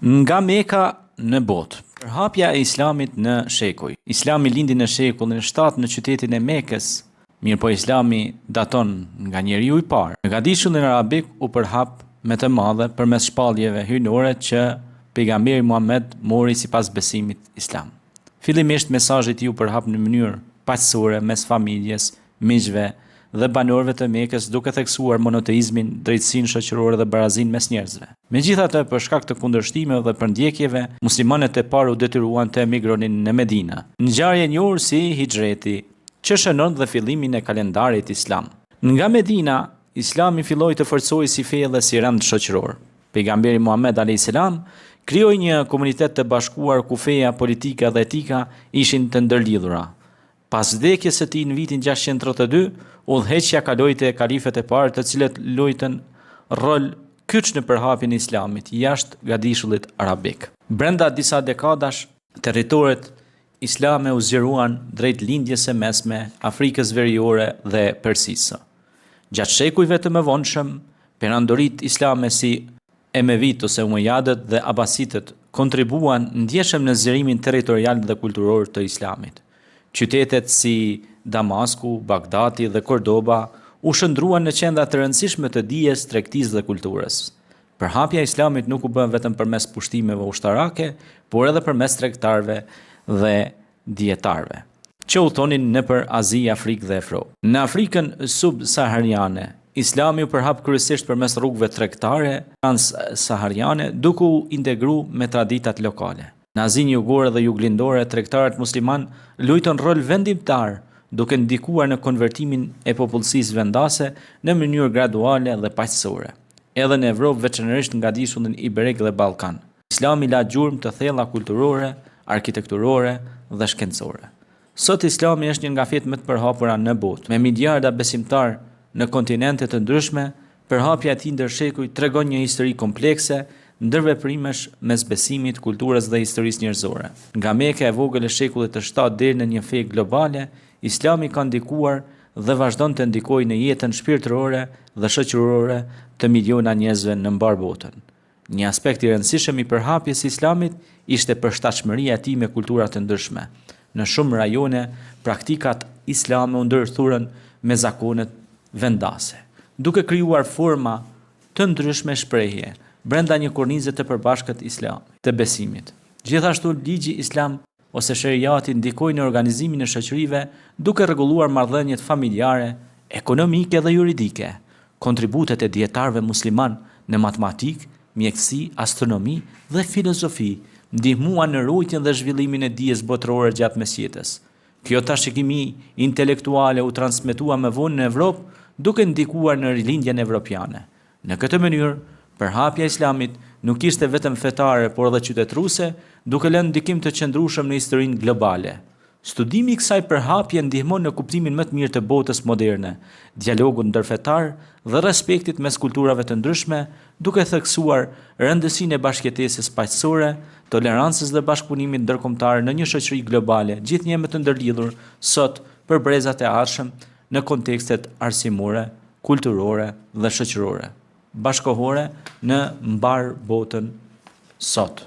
Nga Meka në botë. Përhapja e Islamit në shekuj. Islami lindi në shekullin 7 në qytetin e Mekës, mirë po Islami daton nga njeriu i parë. Në gadishullin arabik u përhap me të madhe përmes shpalljeve hyjnore që pejgamberi Muhammed mori sipas besimit islam. Fillimisht mesazhi i tij u përhap në mënyrë paqësore mes familjes, miqve dhe banorëve të Mekës, duke theksuar monoteizmin, drejtësinë shoqërore dhe barazinë mes njerëzve. Megjithatë, për shkak të kundërshtimeve dhe përndjekjeve, muslimanët e parë u detyruan të emigronin në Medinë. Ngjarje e njohur si Hijreti, që shënon dhe fillimin e kalendarit islam. Nga Medina, Islami filloi të forcohej si fe dhe si rend shoqëror. Pejgamberi Muhammed a.s. krijoi një komunitet të bashkuar ku feja, politika dhe etika ishin të ndërlidhura. Pas vdekjes së tij në vitin 632, udhëheqja kaloi te kalifët e parë, të cilët luajtën rol kyç në përhapjen e Islamit jashtë gadishullit arabik. Brenda disa dekadash, territoret islame u zgjeruan drejt lindjes së mesme, Afrikës Veriore dhe Persisë. Gjatë shekujve të mëvonshëm, perandoritë islame si Emevit ose Umejadët dhe Abasitët kontribuan ndjeshëm në zgjerimin territorial dhe kulturor të Islamit. Qytetet si Damasku, Bagdati dhe Kordoba u shndruan në qendra të rëndësishme të dijes, tregtisë dhe kulturës. Përhapja e Islamit nuk u bën vetëm përmes pushtimeve ushtarake, por edhe përmes tregtarëve dhe dietarëve, që u thonin nëpër Azi, Afrikë dhe Evropë. Në Afrikën subsahariane, Islami u përhap kryesisht përmes rrugëve tregtare transsahariane, duke u integruar me traditat lokale. Në Azinë jugore dhe juglindore, tregtarët musliman luajtën rol vendimtar, duke ndikuar në konvertimin e popullsisë vendase në mënyrë graduale dhe paqësore. Edhe në Evropë, veçanërisht nga gadishullin iberik dhe Ballkan, Islami la gjurmë të thella kulturore, arkitekturore dhe shkencore. Sot Islami është një nga fetë më të përhapura në botë, me miliarda besimtar në kontinente të ndryshme. Përhapja e tij ndër shekuj tregon një histori komplekse, ndërveprimesh mes besimit, kulturës dhe historisë njerëzore. Nga Meka e vogël e shekullit të 7 deri në një fe globale, Islami ka ndikuar dhe vazhdon të ndikojë në jetën shpirtërore dhe shoqërore të miliona njerëzve në mbar botën. Një aspekt i rëndësishëm i përhapjes së Islamit ishte përshtatshmëria e tij me kultura të ndryshme. Në shumë rajone, praktikat islame u ndërthurën me zakonet vendase, duke krijuar forma të ndryshme shprehje brenda një kornize të përbashkët islam të besimit. Gjithashtu, ligji islam ose sheriati ndikoi në organizimin e shoqërive, duke rregulluar marrëdhëniet familjare, ekonomike dhe juridike. Kontributet e dietarëve musliman në matematikë, mjekësi, astronomi dhe filozofi ndihmuan në rujtjen dhe zhvillimin e dijes botërore gjatë mesjetës. Kjo trashëgimi intelektuale u transmetua më vonë në Evropë, duke ndikuar në rilindjen evropiane. Në këtë mënyrë, përhapja e Islamit nuk ishte vetëm fetare, por edhe qytetëruese, duke lënë ndikim të qëndrueshëm në historinë globale. Studimi i kësaj përhapje ndihmon në kuptimin më të mirë të botës moderne, dialogun ndërfetar dhe respektit mes kulturave të ndryshme, duke theksuar rëndësinë e bashkëjetesës paqësore, tolerancës dhe bashkëpunimit ndërkombëtar në një shoqëri globale, gjithnjë më të ndërlidhur sot për brezat e ardhshëm në kontekstet arsimore, kulturore dhe shoqërore bashkohore në mbar botën sot.